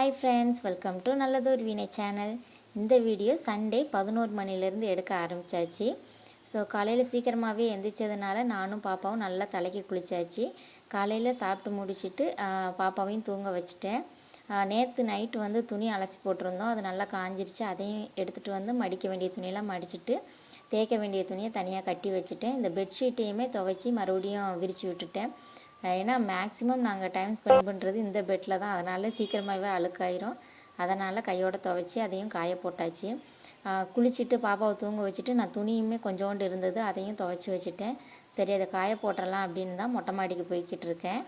Hi friends, welcome to Nallathor Veenai channel. இந்த video Sunday 11 மணிலேருந்து எடுக்க ஆரம்பிச்சாச்சு. ஸோ காலையில் சீக்கிரமாகவே எந்திரிச்சதுனால நானும் பாப்பாவும் நல்லா தலைக்கு குளிச்சாச்சு. காலையில் சாப்பிட்டு முடிச்சுட்டு பாப்பாவையும் தூங்க வச்சுட்டேன். நேற்று நைட்டு வந்து துணி அலசி போட்டிருந்தோம், அது நல்லா காஞ்சிருச்சு. அதையும் எடுத்துகிட்டு வந்து மடிக்க வேண்டிய துணியெல்லாம் மடிச்சுட்டு தேய்க்க வேண்டிய துணியை தனியாக கட்டி வச்சுட்டேன். இந்த பெட்ஷீட்டையுமே துவைச்சி மறுபடியும் விரித்து விட்டுட்டேன். ஏன்னா மேக்ஸிமம் நாங்கள் டைம் ஸ்பெண்ட் பண்ணுறது இந்த பெட்டில் தான், அதனால் சீக்கிரமாகவே அழுக்காயிரும். அதனால் கையோடு துவைச்சி அதையும் காய போட்டாச்சு. குளிச்சுட்டு பாப்பாவை தூங்க வச்சுட்டு நான் துணியுமே கொஞ்சோண்டு இருந்தது, அதையும் துவைச்சி வச்சுட்டேன். சரி அதை காய போட்டுடலாம் அப்படின்னு தான் மொட்டை மாடிக்கு போய்கிட்டு இருக்கேன்.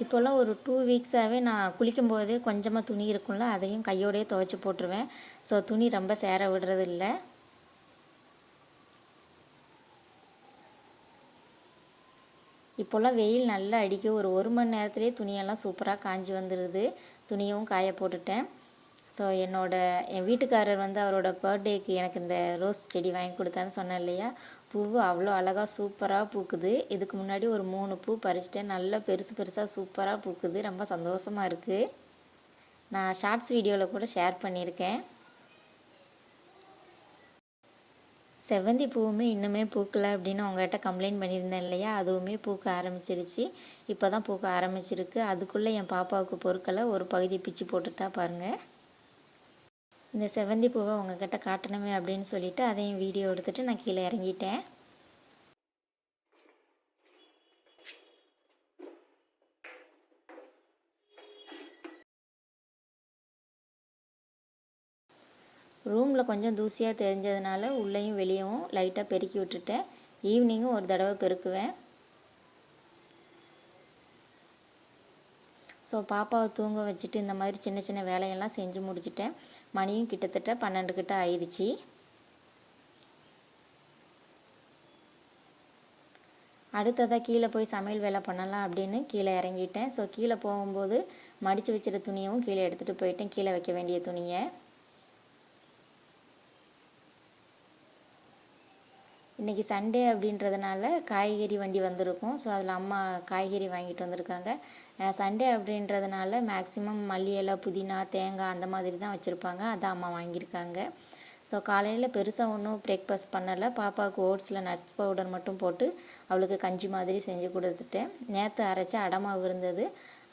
இப்போல்லாம் ஒரு 2 வீக்ஸாகவே நான் குளிக்கும்போதே கொஞ்சமாக துணி இருக்கும்ல, அதையும் கையோடையே துவைச்சி போட்டுருவேன். ஸோ துணி ரொம்ப சேர விடுறது இல்லை. இப்போல்லாம் வெயில் நல்லா அடிக்க ஒரு மணி நேரத்துலேயே துணியெல்லாம் சூப்பராக காஞ்சி வந்துடுது. துணியும் காய போட்டுட்டேன். ஸோ என் வீட்டுக்காரர் வந்து அவரோட பர்த்டேக்கு எனக்கு இந்த ரோஸ் செடி வாங்கி கொடுத்தான்னு சொன்னேன் இல்லையா, பூவு அவ்வளோ அழகாக சூப்பராக பூக்குது. இதுக்கு முன்னாடி ஒரு 3 பூ பறிச்சிட்டேன், நல்லா பெருசு பெருசாக சூப்பராக பூக்குது. ரொம்ப சந்தோஷமாக இருக்குது. நான் ஷார்ட்ஸ் வீடியோவில் கூட ஷேர் பண்ணியிருக்கேன். செவ்வந்தி பூவுமே இன்னுமே பூக்கலை அப்படின்னு உங்கள்கிட்ட கம்ப்ளைண்ட் பண்ணியிருந்தேன் இல்லையா, அதுவுமே பூக்க ஆரம்பிச்சிருச்சு. இப்போ தான் பூக்க ஆரம்பிச்சிருக்கு. அதுக்குள்ளே என் பாப்பாவுக்கு பொருட்களை ஒரு பகுதி பிச்சு போட்டுட்டா பாருங்கள். இந்த செவ்வந்தி பூவை உங்கள்கிட்ட காட்டணுமே அப்படின்னு சொல்லிவிட்டு அதையும் வீடியோ எடுத்துகிட்டு நான் கீழே இறங்கிட்டேன். ரூமில் கொஞ்சம் தூசியாக தெரிஞ்சதுனால உள்ளேயும் வெளியவும் லைட்டாக பெருக்கி விட்டுட்டேன். ஈவினிங்கும் ஒரு தடவை பெருக்குவேன். ஸோ பாப்பாவை தூங்க வச்சுட்டு இந்த மாதிரி சின்ன சின்ன வேலையெல்லாம் செஞ்சு முடிச்சிட்டேன். மணியும் கிட்டத்தட்ட 12 கிட்ட ஆயிடுச்சு. அடுத்ததாக கீழே போய் சமையல் வேலை பண்ணலாம் அப்படின்னு கீழே இறங்கிட்டேன். ஸோ கீழே போகும்போது மடித்து வச்சுற துணியவும் கீழே எடுத்துகிட்டு போயிட்டேன், கீழே வைக்க வேண்டிய துணியை. இன்றைக்கி சண்டே அப்படின்றதுனால காய்கறி வண்டி வந்திருக்கும். ஸோ அதில் அம்மா காய்கறி வாங்கிட்டு வந்திருக்காங்க. சண்டே அப்படின்றதுனால மேக்ஸிமம் மல்லி இலை, புதினா, தேங்காய் அந்த மாதிரி தான் வச்சுருப்பாங்க. அதான் அம்மா வாங்கியிருக்காங்க. ஸோ காலையில் பெருசாக ஒன்றும் பிரேக்ஃபாஸ்ட் பண்ணலை. பாப்பாவுக்கு ஓட்ஸில் நட்ஸ் பவுடர் மட்டும் போட்டு அவளுக்கு கஞ்சி மாதிரி செஞ்சு கொடுத்துட்டேன். நேற்று அரைச்ச அடை மாவு இருந்தது,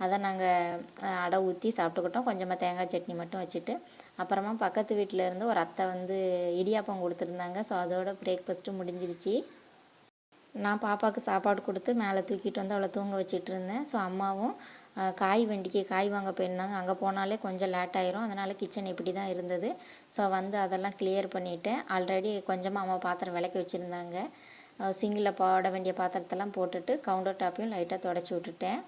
அதை நாங்கள் அடை ஊற்றி சாப்பிட்டுக்கிட்டோம். கொஞ்சமாக தேங்காய் சட்னி மட்டும் வச்சுட்டு. அப்புறமா பக்கத்து வீட்டில் இருந்து ஒரு அத்தை வந்து இடியாப்பம் கொடுத்துருந்தாங்க. ஸோ அதோட பிரேக்ஃபாஸ்ட்டு முடிஞ்சிருச்சு. நான் பாப்பாவுக்கு சாப்பாடு கொடுத்து மேலே தூக்கிட்டு வந்து அவளை தூங்க வச்சுட்டு இருந்தேன். ஸோ அம்மாவும் காய் வண்டிக்கு காய் வாங்க போயிருந்தாங்க. அங்கே போனாலே கொஞ்சம் லேட் ஆயிரும், அதனால் கிச்சன் இப்படி தான் இருந்தது. ஸோ வந்து அதெல்லாம் கிளியர் பண்ணிவிட்டேன். ஆல்ரெடி கொஞ்சமாக அம்மா பாத்திரம் விளக்கி வச்சுருந்தாங்க. சிங்கில் போட வேண்டிய பாத்திரத்தெல்லாம் போட்டுட்டு கவுண்டர் டாப்பையும் லைட்டாக தொடச்சி விட்டுட்டேன்.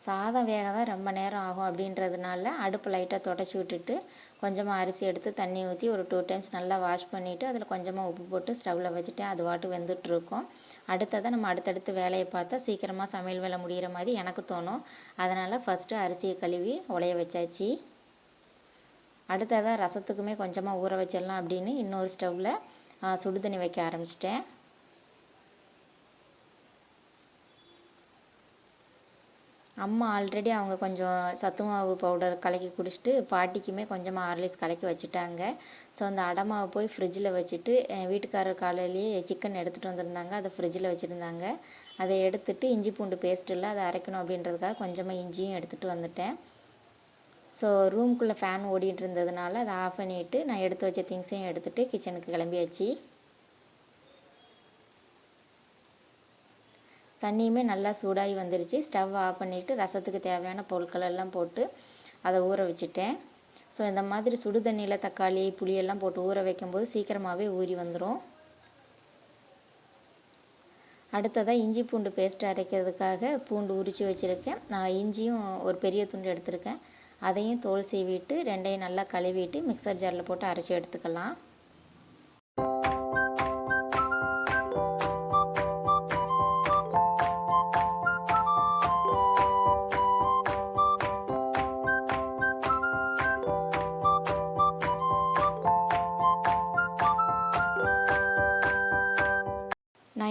சாதம் வேக தான் ரொம்ப நேரம் ஆகும் அப்படின்றதுனால அடுப்பு லைட்டாக தொடச்சி விட்டுட்டு கொஞ்சமாக அரிசி எடுத்து தண்ணி ஊற்றி ஒரு 2 டைம்ஸ் நல்லா வாஷ் பண்ணிவிட்டு அதில் கொஞ்சமாக உப்பு போட்டு ஸ்டவ்வில் வச்சுட்டேன். அது வாட்டு வெந்துட்டுருக்கோம். அடுத்ததான் நம்ம அடுத்தடுத்து வேலையை பார்த்தா சீக்கிரமாக சமையல் வேலை முடிகிற மாதிரி எனக்கு தோணும். அதனால் ஃபஸ்ட்டு அரிசியை கழுவி உலைய வச்சாச்சு. அடுத்ததாக ரசத்துக்குமே கொஞ்சமாக ஊற வச்சிடலாம் அப்படின்னு இன்னொரு ஸ்டவ்வில் சுடு தண்ணி வைக்க ஆரம்பிச்சிட்டேன். அம்மா ஆல்ரெடி அவங்க கொஞ்சம் சத்து மாவு பவுடர் கலக்கி குடிச்சிட்டு பாட்டிக்குமே கொஞ்சமாக ஹார்லிக்ஸ் கலக்கி வச்சுட்டாங்க. ஸோ அந்த அடை மாவை போய் ஃப்ரிட்ஜில் வச்சுட்டு என் வீட்டுக்காரர் காலையிலேயே சிக்கன் எடுத்துகிட்டு வந்திருந்தாங்க, அதை ஃப்ரிட்ஜில் வச்சுருந்தாங்க. அதை எடுத்துகிட்டு இஞ்சி பூண்டு பேஸ்ட் இல்லை அதை அரைக்கணும் அப்படின்றதுக்காக கொஞ்சமாக இஞ்சியும் எடுத்துகிட்டு வந்துட்டேன். ஸோ ரூம்குள்ளே ஃபேன் ஓடிட்டு இருந்ததுனால அதை ஆஃப் பண்ணிவிட்டு நான் எடுத்து வச்ச திங்ஸையும் எடுத்துகிட்டு கிச்சனுக்கு கிளம்பியாச்சு. தண்ணியுமே நல்லா சூடாகி வந்துருச்சு. ஸ்டவ் ஆஃப் பண்ணிவிட்டு ரசத்துக்கு தேவையான பொருட்கள் எல்லாம் போட்டு அதை ஊற வச்சுட்டேன். ஸோ இந்த மாதிரி சுடு தண்ணியில் தக்காளி, புளியெல்லாம் போட்டு ஊற வைக்கும்போது சீக்கிரமாகவே ஊறி வந்துடும். அடுத்ததாக இஞ்சி பூண்டு பேஸ்ட் அரைக்கிறதுக்காக பூண்டு உரித்து வச்சுருக்கேன். நான் இஞ்சியும் ஒரு பெரிய துண்டு எடுத்திருக்கேன். அதையும் தோல் சீவிட்டு ரெண்டையும் நல்லா கழுவிட்டு மிக்சர் ஜாரில் போட்டு அரைச்சி எடுத்துக்கலாம்.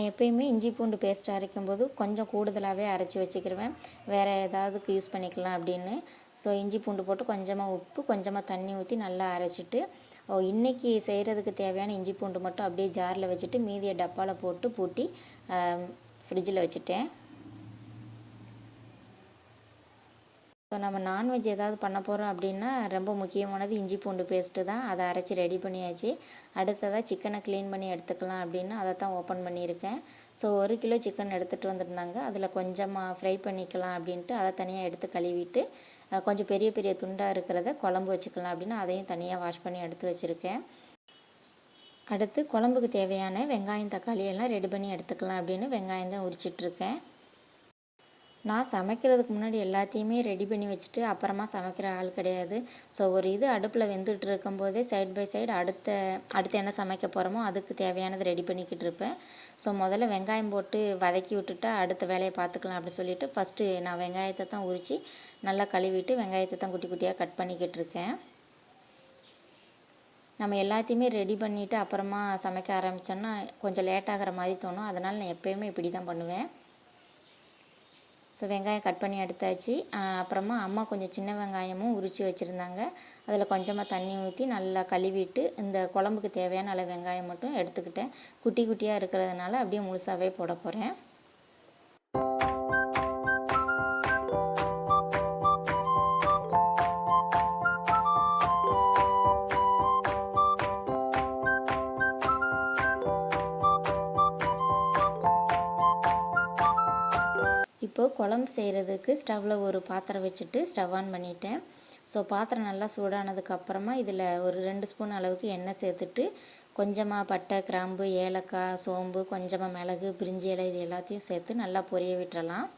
எப்பயுமே இஞ்சி பூண்டு பேஸ்ட் அரைக்கும்போது கொஞ்சம் கூடுதலாகவே அரைச்சி வச்சுக்கிருவேன், வேறு ஏதாவதுக்கு யூஸ் பண்ணிக்கலாம் அப்படின்னு. ஸோ இஞ்சி பூண்டு போட்டு கொஞ்சமாக உப்பு கொஞ்சமாக தண்ணி ஊற்றி நல்லா அரைச்சிட்டு, இன்றைக்கி செய்கிறதுக்கு தேவையான இஞ்சி பூண்டு மட்டும் அப்படியே ஜாரில் வச்சுட்டு மீதியை டப்பாவில் போட்டு பூட்டி ஃப்ரிட்ஜில் வச்சுட்டேன். ஸோ நம்ம நான்வெஜ் ஏதாவது பண்ண போகிறோம் அப்படின்னா ரொம்ப முக்கியமானது இஞ்சி பூண்டு பேஸ்ட்டு தான். அதை அரைச்சி ரெடி பண்ணியாச்சு. அடுத்ததாக சிக்கனை க்ளீன் பண்ணி எடுத்துக்கலாம் அப்படின்னு அதை தான் ஓப்பன் பண்ணியிருக்கேன். ஸோ 1 கிலோ சிக்கன் எடுத்துகிட்டு வந்திருந்தாங்க. அதில் கொஞ்சமாக ஃப்ரை பண்ணிக்கலாம் அப்படின்ட்டு அதை தனியாக எடுத்து கழுவிட்டு, கொஞ்சம் பெரிய பெரிய துண்டாக இருக்கிறத குழம்பு வச்சுக்கலாம் அப்படின்னு அதையும் தனியாக வாஷ் பண்ணி எடுத்து வச்சுருக்கேன். அடுத்து குழம்புக்கு தேவையான வெங்காயம் தக்காளி எல்லாம் ரெடி பண்ணி எடுத்துக்கலாம் அப்படின்னு வெங்காயம் தான் உரிச்சிட்ருக்கேன். நான் சமைக்கிறதுக்கு முன்னாடி எல்லாத்தையுமே ரெடி பண்ணி வச்சுட்டு அப்புறமா சமைக்கிற ஆள் கிடையாது. ஸோ ஒரு இது அடுப்பில் வெந்துட்டு இருக்கும்போதே சைட் பை சைடு அடுத்து என்ன சமைக்க போகிறோமோ அதுக்கு தேவையானது ரெடி பண்ணிக்கிட்டு இருப்பேன். ஸோ முதல்ல வெங்காயம் போட்டு வதக்கி விட்டுட்டா அடுத்த வேலையை பார்த்துக்கலாம் அப்படி சொல்லிவிட்டு ஃபஸ்ட்டு நான் வெங்காயத்தை தான் உரித்து நல்லா கழுவிட்டு வெங்காயத்தை தான் குட்டி குட்டியாக கட் பண்ணிக்கிட்டு இருக்கேன். நம்ம எல்லாத்தையுமே ரெடி பண்ணிவிட்டு அப்புறமா சமைக்க ஆரம்பித்தோன்னா கொஞ்சம் லேட் ஆகிற மாதிரி தோணும். அதனால் நான் எப்போயுமே இப்படி தான் பண்ணுவேன். ஸோ வெங்காயம் கட் பண்ணி எடுத்தாச்சு. அப்புறமா அம்மா கொஞ்சம் சின்ன வெங்காயமும் உரித்து வச்சுருந்தாங்க. அதில் கொஞ்சமாக தண்ணி ஊற்றி நல்லா கழுவிட்டு இந்த குழம்புக்கு தேவையான அளவு வெங்காயம் மட்டும் எடுத்துக்கிட்டேன். குட்டி குட்டியாக இருக்கிறதுனால அப்படியே முழுசாகவே போட போகிறேன். இப்போது குழம்பு செய்கிறதுக்கு ஸ்டவ்வில் ஒரு பாத்திரம் வச்சுட்டு ஸ்டவ் ஆன் பண்ணிட்டேன். ஸோ பாத்திரம் நல்லா சூடானதுக்கப்புறமா இதில் ஒரு 2 ஸ்பூன் அளவுக்கு எண்ணெய் சேர்த்துட்டு கொஞ்சமாக பட்டை கிராம்பு ஏலக்காய் சோம்பு கொஞ்சமாக மிளகு பிரிஞ்சி இலை இது எல்லாத்தையும் சேர்த்து நல்லா பொரிய விட்டுறலாம்.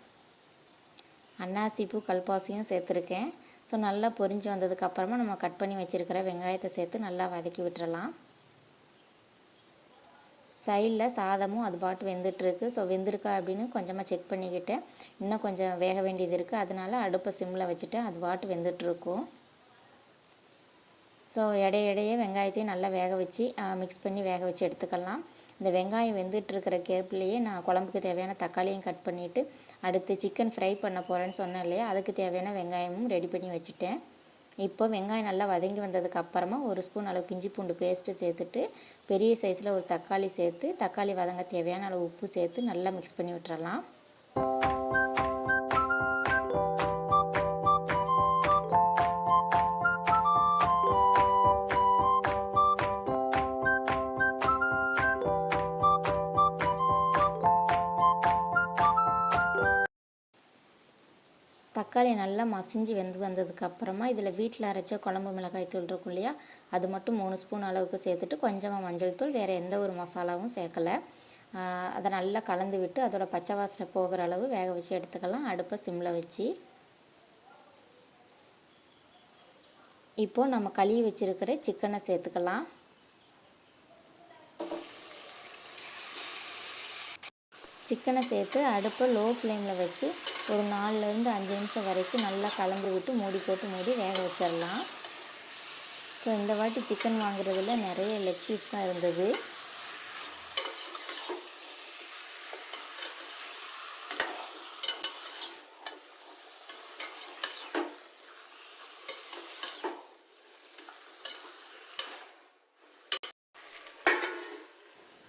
அன்னாசிப்பூ கல்பாசியும் சேர்த்துருக்கேன். ஸோ நல்லா பொரிஞ்சு வந்ததுக்கப்புறமா நம்ம கட் பண்ணி வச்சுருக்கிற வெங்காயத்தை சேர்த்து நல்லா வதக்கி விட்டுறலாம். சைடில் சாதமும் அது பாட்டு வெந்துட்டுருக்கு. ஸோ வெந்திருக்கா அப்படின்னு கொஞ்சமாக செக் பண்ணிக்கிட்டேன். இன்னும் கொஞ்சம் வேக வேண்டியது இருக்குது. அதனால அடுப்பை சிம்மில் வச்சுட்டு அது பாட்டு வெந்துட்டுருக்கும். ஸோ இடையே வெங்காயத்தையும் நல்லா வேக வச்சு மிக்ஸ் பண்ணி வேக வச்சு எடுத்துக்கலாம். இந்த வெங்காயம் வெந்துட்டுருக்கிற கேப்லேயே நான் குழம்புக்கு தேவையான தக்காளியும் கட் பண்ணிவிட்டு அடுத்து சிக்கன் ஃப்ரை பண்ண போகிறேன்னு சொன்னேன் இல்லையா, அதுக்கு தேவையான வெங்காயமும் ரெடி பண்ணி வச்சுட்டேன். இப்போ வெங்காயம் நல்லா வதங்கி வந்ததுக்கு அப்புறமா 1 ஸ்பூன் அளவுக்கு இஞ்சி பூண்டு பேஸ்ட்டு சேர்த்துட்டு பெரிய சைஸில் ஒரு தக்காளி சேர்த்து தக்காளி வதங்க தேவையான அளவு உப்பு சேர்த்து நல்லா மிக்ஸ் பண்ணி விட்டுறலாம். தக்காளி நல்லா மசிஞ்சு வெந்து வந்ததுக்கப்புறமா இதில் வீட்டில் அரைச்ச குழம்பு மிளகாய் தூள் இருக்கும் இல்லையா, அது மட்டும் 3 ஸ்பூன் அளவுக்கு சேர்த்துட்டு கொஞ்சமாக மஞ்சள் தூள், வேறு எந்த ஒரு மசாலாவும் சேர்க்கலை. அதை நல்லா கலந்து விட்டு அதோட பச்சை வாசனை போகிற அளவு வேக வச்சு எடுத்துக்கலாம். அடுப்பை சிம்மில் வச்சு இப்போது நம்ம கழுவி வச்சுருக்கிற சிக்கனை சேர்த்துக்கலாம். சிக்கனை சேர்த்து அடுப்பை லோ ஃப்ளேமில் வச்சு ஒரு 4லேருந்து 5 நிமிஷம் வரைக்கும் நல்லா கலந்து விட்டு மூடி வேக வச்சிடலாம். ஸோ இந்த வாட்டி சிக்கன் வாங்குறதுல நிறைய லெக் பீஸ் தான் இருந்தது.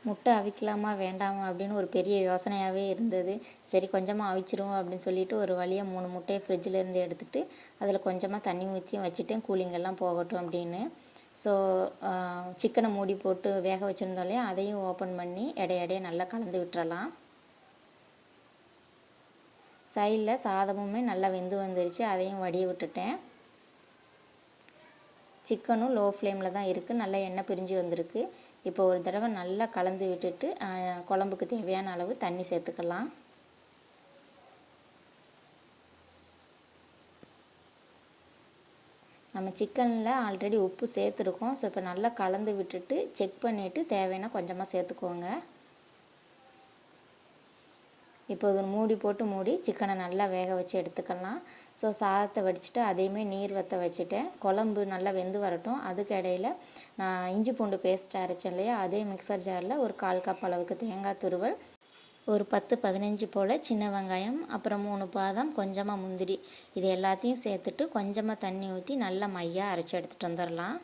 முட்டை அவிக்கலாமா வேண்டாமா அப்படின்னு ஒரு பெரிய யோசனையாகவே இருந்தது. சரி கொஞ்சமாக அவிச்சிருவோம் அப்படின்னு சொல்லிட்டு ஒரு வழியாக 3 முட்டையை ஃப்ரிட்ஜிலேருந்து எடுத்துகிட்டு அதில் கொஞ்சமாக தண்ணி ஊற்றியும் வச்சுட்டேன், கூலிங்கெல்லாம் போகட்டும் அப்படின்னு. ஸோ சிக்கனை மூடி போட்டு வேக வச்சுருந்தோம் இல்லையா, அதையும் ஓப்பன் பண்ணி இடையே நல்லா கலந்து விட்டுறலாம். சைடில் சாதமுமே நல்லா வெந்து வந்துருச்சு, அதையும் வடிய விட்டுட்டேன். சிக்கனும் லோ ஃப்ளேமில் தான் இருக்குது, நல்லா எண்ணெய் பிரிஞ்சு வந்திருக்கு. இப்போ ஒரு தடவை நல்லா கலந்து விட்டுட்டு குழம்புக்கு தேவையான அளவு தண்ணி சேர்த்துக்கலாம். நம்ம சிக்கனில் ஆல்ரெடி உப்பு சேர்த்துருக்கோம். ஸோ இப்போ நல்லா கலந்து விட்டுட்டு செக் பண்ணிவிட்டு தேவைன்னா கொஞ்சமாக சேர்த்துக்கோங்க. இப்போ இது மூடி சிக்கனை நல்லா வேக வச்சு எடுத்துக்கலாம். ஸோ சாதத்தை வடிச்சிட்டு அதையுமே நீர் வற்ற வச்சுட்டேன். குழம்பு நல்லா வெந்து வரட்டும். அதுக்கு இடையில் நான் இஞ்சி பூண்டு பேஸ்ட் அரைச்சேன் இல்லையா, அதே மிக்சர் ஜாரில் ஒரு 1/4 கப் அளவுக்கு தேங்காய் துருவல், ஒரு 10-15 போல் சின்ன வெங்காயம், அப்புறம் 3 பாதாம், கொஞ்சமாக முந்திரி, இது எல்லாத்தையும் சேர்த்துட்டு கொஞ்சமாக தண்ணி ஊற்றி நல்லா மையாக அரைச்சி எடுத்துகிட்டு வந்துடலாம்.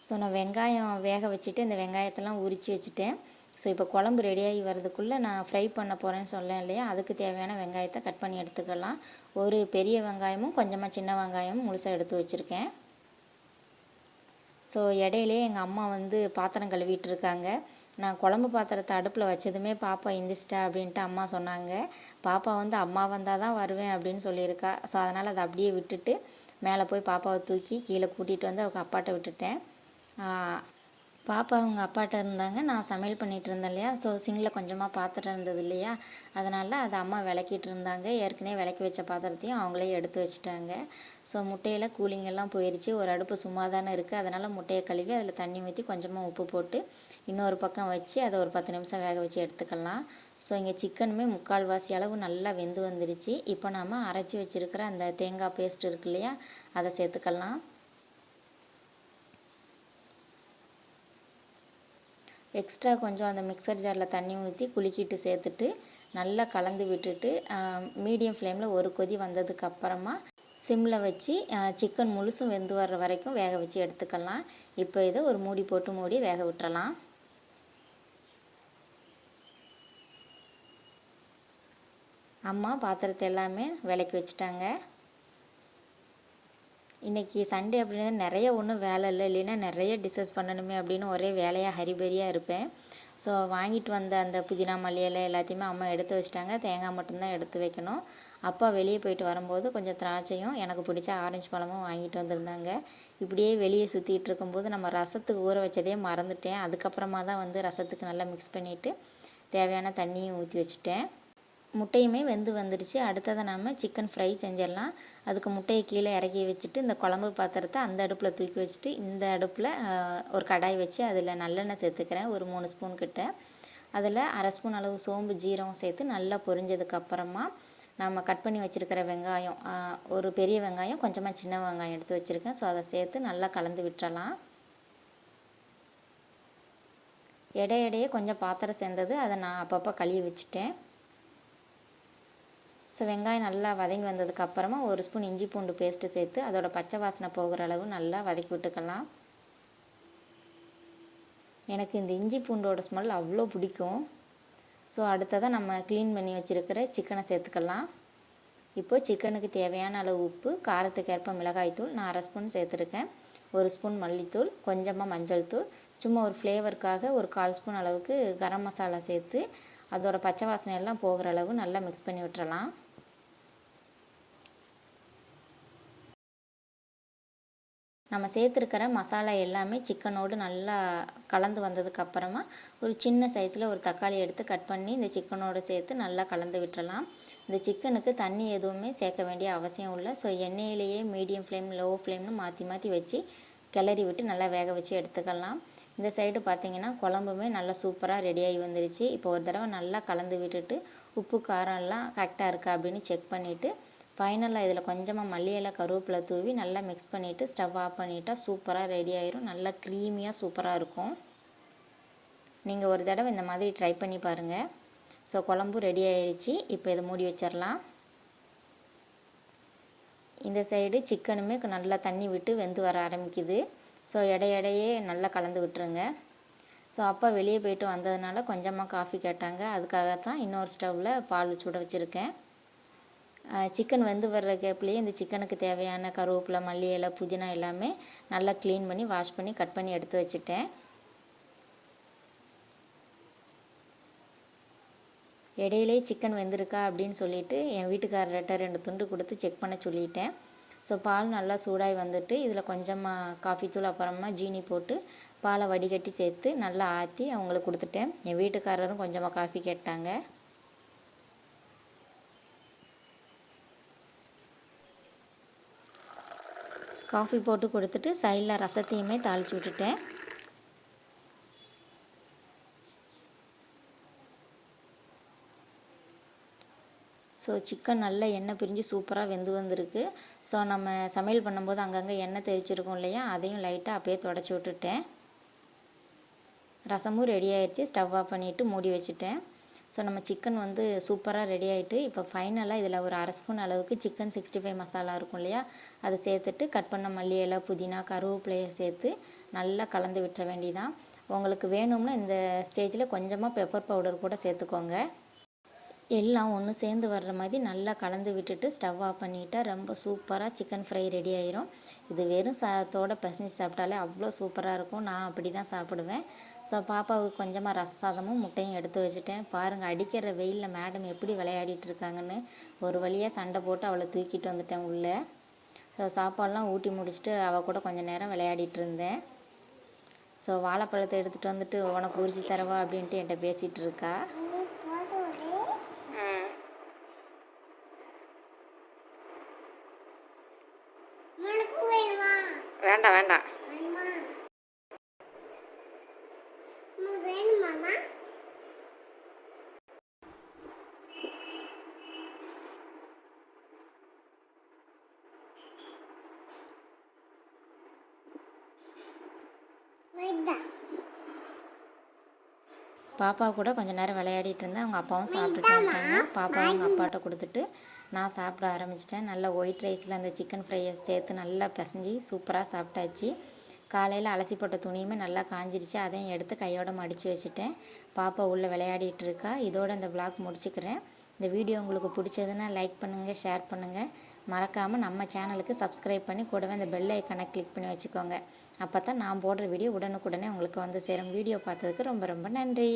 ஸோ நான் வெங்காயம் வேக வச்சுட்டு இந்த வெங்காயத்தெல்லாம் உரித்து வச்சுட்டேன். ஸோ இப்போ குழம்பு ரெடியாகி வரதுக்குள்ளே நான் ஃப்ரை பண்ண போகிறேன்னு சொன்னேன் இல்லையா, அதுக்கு தேவையான வெங்காயத்தை கட் பண்ணி எடுத்துக்கலாம். ஒரு பெரிய வெங்காயமும் கொஞ்சமாக சின்ன வெங்காயமும் முழுசாக எடுத்து வச்சுருக்கேன். ஸோ இடையிலே எங்கள் அம்மா வந்து பாத்திரம் கழுவிட்டு இருக்காங்க. நான் குழம்பு பாத்திரத்தை அடுப்பில் வச்சதுமே பாப்பா எந்திரிச்சிட்டா அப்படின்ட்டு அம்மா சொன்னாங்க. பாப்பா வந்து அம்மா வந்தால் தான் வருவேன் அப்படின்னு சொல்லியிருக்கா. ஸோ அதனால் அதை அப்படியே விட்டுட்டு மேலே போய் பாப்பாவை தூக்கி கீழே கூட்டிகிட்டு வந்து அவங்க அப்பாட்ட விட்டுட்டேன். பாப்பா அவங்க அப்பாட்ட இருந்தாங்க, நான் சமையல் பண்ணிகிட்டு இருந்தேன் இல்லையா. ஸோ சிங்கில் கொஞ்சமாக பாத்திரம் இருந்தது இல்லையா, அதனால் அதை அம்மா விளக்கிட்டு இருந்தாங்க. ஏற்கனவே விளக்கி வச்ச பாத்திரத்தையும் அவங்களே எடுத்து வச்சுட்டாங்க. ஸோ முட்டையில் கூலிங் எல்லாம் போயிடுச்சு. ஒரு அடுப்பு சும்மா தானே இருக்குது, அதனால் முட்டையை கழுவி அதில் தண்ணி ஊற்றி கொஞ்சமாக உப்பு போட்டு இன்னொரு பக்கம் வச்சு அதை ஒரு 10 நிமிஷம் வேக வச்சு எடுத்துக்கலாம். ஸோ இங்கே சிக்கனுமே 3/4 அளவு நல்லா வெந்து வந்துடுச்சு. இப்போ நாம் அரைச்சி வச்சுருக்கிற அந்த தேங்காய் பேஸ்ட் இருக்கு இல்லையா, அதை சேர்த்துக்கலாம். எக்ஸ்ட்ரா கொஞ்சம் அந்த மிக்சர் ஜாரில் தண்ணி ஊற்றி குலுக்கிட்டு சேர்த்துட்டு நல்லா கலந்து விட்டுட்டு மீடியம் ஃப்ளேமில் ஒரு கொதி வந்ததுக்கு அப்புறமா சிம்மில் வச்சு சிக்கன் முழுசும் வெந்து வர்ற வரைக்கும் வேக வச்சு எடுத்துக்கலாம். இப்போ இதை ஒரு மூடி போட்டு மூடி வேக விட்டுறலாம். அம்மா பாத்திரத்தை எல்லாமே விளக்கி வச்சுட்டாங்க. இன்றைக்கி சண்டே அப்படின்னா நிறைய ஒன்றும் வேலை இல்லை, இல்லைன்னா நிறைய டிஷ்ஷஸ் பண்ணணுமே அப்படின்னு ஒரே வேலையாக ஹரிபரியாக இருப்பேன். ஸோ வாங்கிட்டு வந்த அந்த புதினா மல்லி இலை எல்லாத்தையுமே அம்மா எடுத்து வச்சிட்டாங்க. தேங்காய் மட்டும்தான் எடுத்து வைக்கணும். அப்பா வெளியே போயிட்டு வரும்போது கொஞ்சம் திராட்சையும் எனக்கு பிடிச்ச ஆரஞ்சு பழமும் வாங்கிட்டு வந்திருந்தாங்க. இப்படியே வெளியே சுற்றிட்டு இருக்கும்போது நம்ம ரசத்துக்கு ஊற வச்சதே மறந்துட்டேன். அதுக்கப்புறமா தான் வந்து ரசத்துக்கு நல்லா மிக்ஸ் பண்ணிவிட்டு தேவையான தண்ணியும் ஊற்றி வச்சுட்டேன். முட்டையுமே வெந்து வந்துடுச்சு. அடுத்ததை நம்ம சிக்கன் ஃப்ரை செஞ்சிடலாம். அதுக்கு முட்டையை கீழே இறக்கி வச்சுட்டு இந்த குழம்பு பாத்திரத்தை அந்த அடுப்பில் தூக்கி வச்சுட்டு இந்த அடுப்பில் ஒரு கடாய் வச்சு அதில் நல்லெண்ணெய் சேர்த்துக்கிறேன், ஒரு 3 ஸ்பூன் கிட்ட. அதில் 1/2 ஸ்பூன் அளவு சோம்பு ஜீரகம் சேர்த்து நல்லா பொரிஞ்சதுக்கப்புறமா நம்ம கட் பண்ணி வச்சுருக்கிற வெங்காயம், ஒரு பெரிய வெங்காயம் கொஞ்சமாக சின்ன வெங்காயம் எடுத்து வச்சுருக்கேன். ஸோ அதை சேர்த்து நல்லா கலந்து விட்டுறலாம். இடையிடையே கொஞ்சம் பாத்திரம் சேர்ந்தது, அதை நான் அப்பப்போ கழுவி வச்சுட்டேன். ஸோ வெங்காயம் நல்லா வதங்கி வந்ததுக்கப்புறமா 1 ஸ்பூன் இஞ்சி பூண்டு பேஸ்ட்டு சேர்த்து அதோட பச்சை வாசனை போகிற அளவு நல்லா வதக்கி விட்டுக்கலாம். எனக்கு இந்த இஞ்சி பூண்டோட ஸ்மெல் அவ்வளோ பிடிக்கும். ஸோ அடுத்ததாக நம்ம க்ளீன் பண்ணி வச்சுருக்கிற சிக்கனை சேர்த்துக்கலாம். இப்போது சிக்கனுக்கு தேவையான அளவு உப்பு, காரத்துக்கு ஏற்ப மிளகாய்த்தூள் நான் 1/2 ஸ்பூன் சேர்த்துருக்கேன். 1 ஸ்பூன் மல்லித்தூள், கொஞ்சமாக மஞ்சள் தூள், சும்மா ஒரு ஃப்ளேவருக்காக ஒரு 1/4 ஸ்பூன் அளவுக்கு கரம் மசாலா சேர்த்து அதோட பச்சை வாசனை எல்லாம் போகிற அளவு நல்லா மிக்ஸ் பண்ணி விட்டுறலாம். நம்ம சேர்த்துருக்கிற மசாலா எல்லாமே சிக்கனோடு நல்லா கலந்து வந்ததுக்கப்புறமா ஒரு சின்ன சைஸில் ஒரு தக்காளி எடுத்து கட் பண்ணி இந்த சிக்கனோடு சேர்த்து நல்லா கலந்து விட்டுறலாம். இந்த சிக்கனுக்கு தண்ணி எதுவுமே சேர்க்க வேண்டிய அவசியம் இல்லை. ஸோ எண்ணெயிலேயே மீடியம் ஃப்ளேம், லோ ஃப்ளேம்னு மாற்றி மாற்றி வச்சு கிளறி விட்டு நல்லா வேக வச்சு எடுத்துக்கலாம். இந்த சைடு பார்த்திங்கன்னா குழம்புமே நல்லா சூப்பராக ரெடியாகி வந்துடுச்சு. இப்போ ஒரு தடவை நல்லா கலந்து விட்டுட்டு உப்பு காரம் எல்லாம் கரெக்டாக இருக்கா அப்படின்னு செக் பண்ணிவிட்டு ஃபைனலாக இதில் கொஞ்சமாக மல்லி இலை, கருவேப்பிலை தூவி நல்லா மிக்ஸ் பண்ணிவிட்டு ஸ்டவ் ஆஃப் பண்ணிட்டா சூப்பராக ரெடி ஆயிரும். நல்லா க்ரீமியாக சூப்பராக இருக்கும். நீங்கள் ஒரு தடவை இந்த மாதிரி ட்ரை பண்ணி பாருங்கள். ஸோ குழம்பு ரெடி ஆயிடுச்சு. இப்போ இதை மூடி வச்சிடலாம். இந்த சைடு சிக்கனுமே நல்லா தண்ணி விட்டு வெந்து வர ஆரம்பிக்குது. ஸோ இடையே நல்லா கலந்து விட்டுருங்க. ஸோ அப்பா வெளியே போயிட்டு வந்ததுனால கொஞ்சமாக காஃபி கேட்டாங்க. அதுக்காகத்தான் இன்னொரு ஸ்டவ்வில் பால் சுட வச்சுருக்கேன். சிக்கன் வெந்து வர்ற கேப்லேயே இந்த சிக்கனுக்கு தேவையான கருவேப்பிலை, மல்லி இலை, புதினா எல்லாமே நல்லா க்ளீன் பண்ணி வாஷ் பண்ணி கட் பண்ணி எடுத்து வச்சுட்டேன். இடையிலே சிக்கன் வெந்திருக்கா அப்படின்னு சொல்லிவிட்டு என் வீட்டுக்காரர்கிட்ட 2 துண்டு கொடுத்து செக் பண்ண சொல்லிட்டேன். ஸோ பால் நல்லா சூடாகி வந்துட்டு இதில் கொஞ்சமாக காஃபி தூள் அப்புறமா ஜீனி போட்டு பாலை வடிகட்டி சேர்த்து நல்லா ஆற்றி அவங்களுக்கு கொடுத்துட்டேன். என் வீட்டுக்காரரும் கொஞ்சமாக காஃபி கேட்டாங்க. காஃபி போட்டு கொடுத்துட்டு சைடில் ரசத்தையுமே தாளித்து விட்டுட்டேன். ஸோ சிக்கன் நல்லா எண்ணெய் பிரிஞ்சு சூப்பராக வெந்து வந்திருக்கு. ஸோ நம்ம சமையல் பண்ணும்போது அங்கங்கே எண்ணெய் தெரிச்சிருக்கும் இல்லையா, அதையும் லைட்டாக அப்படியே தொடச்சி விட்டுட்டேன். ரசமும் ரெடி ஆயிடுச்சு. ஸ்டவ் ஆஃப் பண்ணிவிட்டு மூடி வச்சுட்டேன். ஸோ நம்ம சிக்கன் வந்து சூப்பராக ரெடி ஆகிட்டு இப்போ ஃபைனலாக இதில் ஒரு 1/2 ஸ்பூன் அளவுக்கு சிக்கன் 65 மசாலா இருக்கும் இல்லையா, அதை சேர்த்துட்டு கட் பண்ண மல்லி இலை, புதினா, கருவேப்பிலையை சேர்த்து நல்லா கலந்து விட்டுற வேண்டியதான். உங்களுக்கு வேணும்னா இந்த ஸ்டேஜில் கொஞ்சமாக பெப்பர் பவுடர் கூட சேர்த்துக்கோங்க. எல்லாம் ஒன்று சேர்ந்து வர்ற மாதிரி நல்லா கலந்து விட்டுட்டு ஸ்டவ் ஆஃப் பண்ணிட்டா ரொம்ப சூப்பராக சிக்கன் ஃப்ரை ரெடி ஆயிரும். இது வெறும் சாதத்தோடு பசஞ்சு சாப்பிட்டாலே அவ்வளோ சூப்பராக இருக்கும். நான் அப்படி தான் சாப்பிடுவேன். ஸோ பாப்பாவுக்கு கொஞ்சமாக ரச சாதமும் முட்டையும் எடுத்து வச்சுட்டேன். பாருங்கள், அடிக்கிற வெயிலில் மேடம் எப்படி விளையாடிட்டு இருக்காங்கன்னு. ஒரு வழியாக சண்டை போட்டு அவளை தூக்கிட்டு வந்துட்டேன் உள்ளே. ஸோ சாப்பாடெலாம் ஊட்டி முடிச்சுட்டு அவள் கூட கொஞ்சம் நேரம் விளையாடிட்டு இருந்தேன். ஸோ வாழைப்பழத்தை எடுத்துகிட்டு வந்துட்டு உனக்கு உரிச்சு தரவா அப்படின்ட்டு என்கிட்ட பேசிகிட்டு இருக்கா. வேண்டாம் வேண்டாம். பாப்பா கூட கொஞ்சம் நேரம் விளையாடிட்டு இருந்தேன். அவங்க அப்பாவும் சாப்பிட்டுட்டு வந்துட்டாங்க. பாப்பா அவங்க அப்பாட்ட கொடுத்துட்டு நான் சாப்பிட ஆரம்பிச்சிட்டேன். நல்லா ஒயிட் ரைஸில் அந்த சிக்கன் ஃப்ரையை சேர்த்து நல்லா பிசைஞ்சி சூப்பராக சாப்பிட்டாச்சு. காலையில் அலசி போட்ட துணியுமே நல்லா காஞ்சிடுச்சு. அதையும் எடுத்து கையோட மடித்து வச்சுட்டேன். பாப்பா உள்ளே விளையாடிட்டு இருக்கா. இதோட இந்த vlog முடிச்சுக்கிறேன். இந்த வீடியோ உங்களுக்கு பிடிச்சதுன்னா லைக் பண்ணுங்கள், ஷேர் பண்ணுங்கள். மறக்காமல் நம்ம சேனலுக்கு சப்ஸ்கிரைப் பண்ணி கூடவே அந்த பெல் ஐக்கானை கிளிக் பண்ணி வச்சுக்கோங்க. அப்போ தான் நான் போடுற வீடியோ உடனுக்குடனே உங்களுக்கு வந்து சேரும். வீடியோ பார்த்ததுக்கு ரொம்ப ரொம்ப நன்றி.